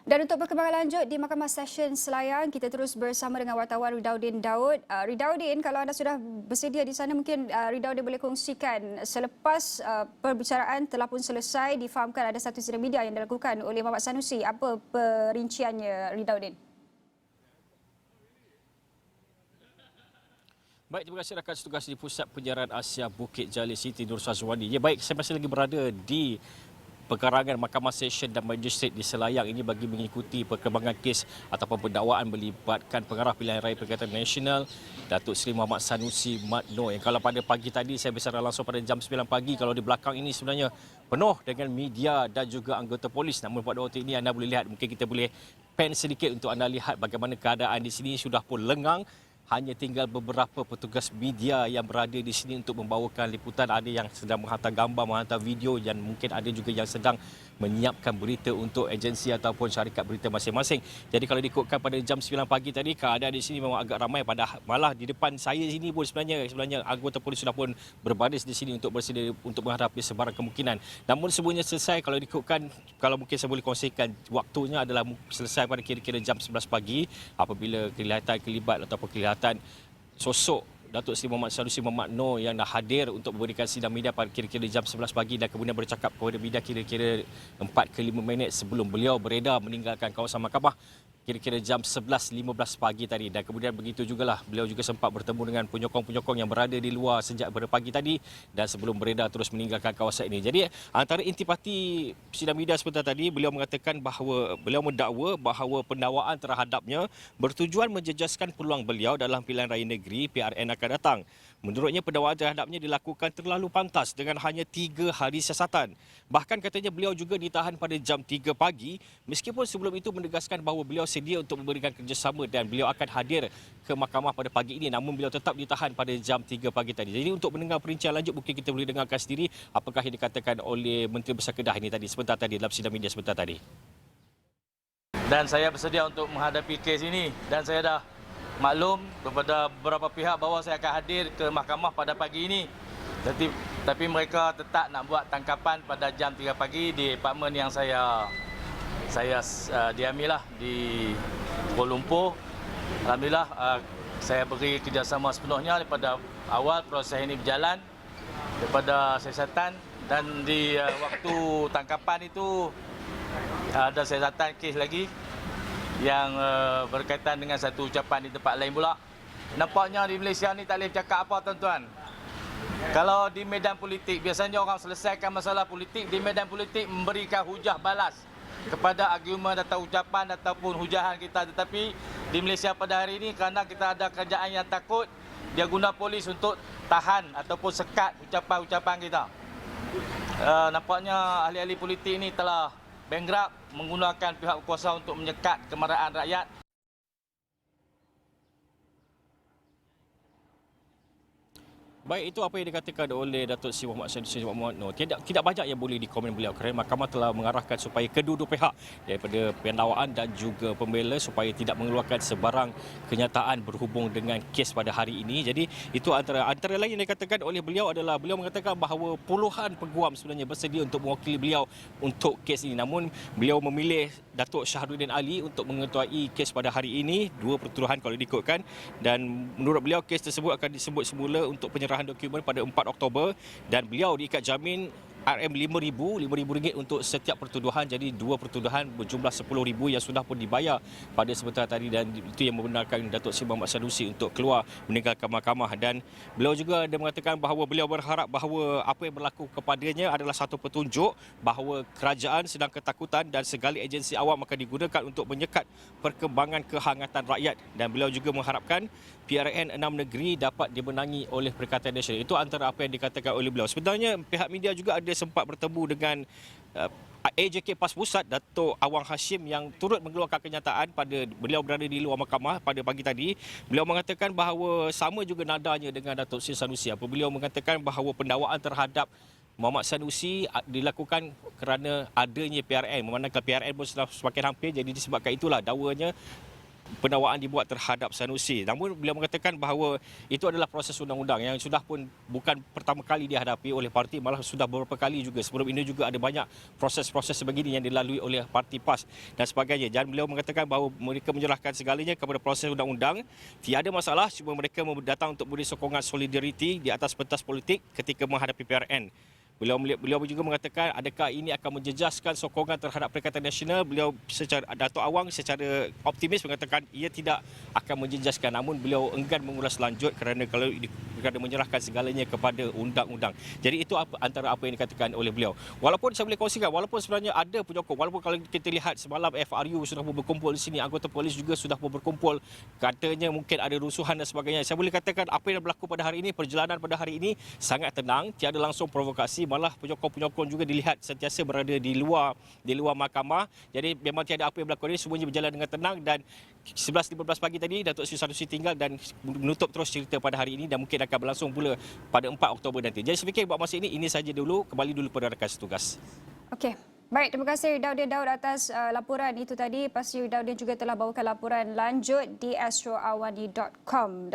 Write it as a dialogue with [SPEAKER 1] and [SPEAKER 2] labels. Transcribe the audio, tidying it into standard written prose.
[SPEAKER 1] Dan untuk perkembangan lanjut di Mahkamah Session Selayang, kita terus bersama dengan wartawan Ridaudin Daud. Ridaudin, kalau anda sudah bersedia di sana, mungkin Ridaudin boleh kongsikan selepas perbicaraan telah pun selesai, difahamkan ada satu sidang media yang dilakukan oleh Muhammad Sanusi. Apa perinciannya, Ridaudin?
[SPEAKER 2] Baik, terima kasih rakan setugas di Pusat Penjaraan Asia Bukit Jalil Siti Nur Sazwani. Ya, baik, saya masih lagi berada di perkarangan Mahkamah Session dan Magistrate di Selayang ini bagi mengikuti perkembangan kes ataupun pendakwaan melibatkan Pengarah Pilihan Raya Perikatan Nasional Datuk Seri Muhammad Sanusi Mat Noor. Yang kalau pada pagi tadi saya bersiaran langsung pada jam 9 pagi, kalau di belakang ini sebenarnya penuh dengan media dan juga anggota polis. Namun pada waktu ini anda boleh lihat, mungkin kita boleh pan sedikit untuk anda lihat bagaimana keadaan di sini sudah pun lengang. Hanya tinggal beberapa petugas media yang berada di sini untuk membawakan liputan. Ada yang sedang menghantar gambar, menghantar video, dan mungkin ada juga yang sedang menyiapkan berita untuk agensi ataupun syarikat berita masing-masing. Jadi kalau diikutkan pada jam 9 pagi tadi, keadaan di sini memang agak ramai. Malah di depan saya sini pun sebenarnya anggota polis sudah pun berbaris di sini untuk bersedia untuk menghadapi sebarang kemungkinan. Namun semuanya selesai kalau diikutkan, kalau mungkin saya boleh kongsikan, waktunya adalah selesai pada kira-kira jam 11 pagi apabila kelihatan kelibat ataupun kelihatan sosok Datuk Seri Muhammad Sanusi Mat Noor yang dah hadir untuk memberikan sidang media pada kira-kira jam 11 pagi dan kemudian bercakap kepada media kira-kira 4 ke 5 minit sebelum beliau beredar meninggalkan kawasan mahkamah kira-kira jam 11.15 pagi tadi. Dan kemudian begitu jugalah beliau juga sempat bertemu dengan penyokong-penyokong yang berada di luar sejak pada pagi tadi dan sebelum beredar terus meninggalkan kawasan ini. Jadi antara intipati sidang media sebentar tadi, beliau mengatakan bahawa beliau mendakwa bahawa pendakwaan terhadapnya bertujuan menjejaskan peluang beliau dalam pilihan raya negeri PRN akan datang. Menurutnya pendakwaan terhadapnya dilakukan terlalu pantas dengan hanya 3 hari siasatan. Bahkan katanya beliau juga ditahan pada jam 3 pagi meskipun sebelum itu menegaskan bahawa beliau sedia untuk memberikan kerjasama dan beliau akan hadir ke mahkamah pada pagi ini, namun beliau tetap ditahan pada jam 3 pagi tadi. Jadi untuk mendengar perincian lanjut, mungkin kita boleh dengarkan sendiri apakah yang dikatakan oleh Menteri Besar Kedah ini tadi sebentar tadi dalam sidang media sebentar tadi.
[SPEAKER 3] Dan saya bersedia untuk menghadapi kes ini dan saya dah maklum kepada beberapa pihak bahawa saya akan hadir ke mahkamah pada pagi ini. Tapi mereka tetap nak buat tangkapan pada jam 3 pagi di apartmen yang saya diamilah di Kuala Lumpur. Alhamdulillah saya beri kerjasama sepenuhnya daripada awal proses ini berjalan daripada siasatan, dan di waktu tangkapan itu ada siasatan kes lagi yang berkaitan dengan satu ucapan di tempat lain pula. Nampaknya di Malaysia ni tak boleh cakap apa, tuan-tuan. Kalau di medan politik, biasanya orang selesaikan masalah politik di medan politik memberikan hujah balas kepada argumen atau ucapan ataupun hujahan kita. Tetapi di Malaysia pada hari ini, kerana kita ada kerajaan yang takut, dia guna polis untuk tahan ataupun sekat ucapan-ucapan kita. Nampaknya ahli-ahli politik ini telah bankrupt menggunakan pihak kuasa untuk menyekat kemarahan rakyat.
[SPEAKER 2] Baik, itu apa yang dikatakan oleh Datuk Seri Muhammad Sanusi Mat Noor. Tidak banyak yang boleh dikomen beliau kerana mahkamah telah mengarahkan supaya kedua-dua pihak daripada pendakwaan dan juga pembela supaya tidak mengeluarkan sebarang kenyataan berhubung dengan kes pada hari ini. Jadi itu antara lain yang dikatakan oleh beliau adalah beliau mengatakan bahawa puluhan peguam sebenarnya bersedia untuk mewakili beliau untuk kes ini. Namun beliau memilih Datuk Shahruddin Ali untuk mengetuai kes pada hari ini, 2 pertuduhan kalau diikutkan, dan menurut beliau kes tersebut akan disebut semula untuk penyerahan dokumen pada 4 Oktober dan beliau diikat jamin RM5,000 untuk setiap pertuduhan. Jadi 2 pertuduhan berjumlah RM10,000 yang sudah pun dibayar pada sebentar tadi, dan itu yang membenarkan Datuk Seri Muhammad Sanusi untuk keluar meninggalkan mahkamah. Dan beliau juga ada mengatakan bahawa beliau berharap bahawa apa yang berlaku kepadanya adalah satu petunjuk bahawa kerajaan sedang ketakutan dan segala agensi awam akan digunakan untuk menyekat perkembangan kehangatan rakyat, dan beliau juga mengharapkan PRN 6 negeri dapat dimenangi oleh Perikatan Nasional. Itu antara apa yang dikatakan oleh beliau. Sebenarnya pihak media juga ada sempat bertemu dengan AJK PAS Pusat Datuk Awang Hashim yang turut mengeluarkan kenyataan pada beliau berada di luar mahkamah pada pagi tadi. Beliau mengatakan bahawa sama juga nadanya dengan Datuk Seri Sanusi. Beliau mengatakan bahawa pendakwaan terhadap Muhammad Sanusi dilakukan kerana adanya PRN, memandangkan PRN pun sudah semakin hampir, jadi disebabkan itulah dakwanya penakwaan dibuat terhadap Sanusi. Namun beliau mengatakan bahawa itu adalah proses undang-undang yang sudah pun bukan pertama kali dihadapi oleh parti, malah sudah beberapa kali juga. Sebelum ini juga ada banyak proses-proses sebegini yang dilalui oleh parti PAS dan sebagainya. Dan beliau mengatakan bahawa mereka menyerahkan segalanya kepada proses undang-undang. Tiada masalah, cuma mereka datang untuk beri sokongan solidariti di atas pentas politik ketika menghadapi PRN. Beliau juga mengatakan adakah ini akan menjejaskan sokongan terhadap Perikatan Nasional. Dato' Awang secara optimis mengatakan ia tidak akan menjejaskan, namun beliau enggan mengulas lanjut kerana menyerahkan segalanya kepada undang-undang. Jadi itu antara apa yang dikatakan oleh beliau. Walaupun saya boleh kongsikan, walaupun sebenarnya ada penyokong, walaupun kalau kita lihat semalam FRU sudah berkumpul di sini, anggota polis juga sudah berkumpul, katanya mungkin ada rusuhan dan sebagainya. Saya boleh katakan apa yang berlaku pada hari ini, perjalanan pada hari ini sangat tenang, tiada langsung provokasi, malah penyokong-penyokong juga dilihat sentiasa berada di luar mahkamah. Jadi memang tiada apa yang berlaku ini, semuanya berjalan dengan tenang. Dan 11.15 pagi tadi Datuk Seri Sanusi tinggal dan menutup terus cerita pada hari ini dan mungkin akan berlangsung pula pada 4 Oktober nanti. Jadi saya fikir buat masa ini saja dulu, kembali dulu pada rakan setugas.
[SPEAKER 1] Okey. Baik, terima kasih Ridaudin Daud atas laporan itu tadi. Pasti Ridaudin juga telah bawakan laporan lanjut di astroawani.com.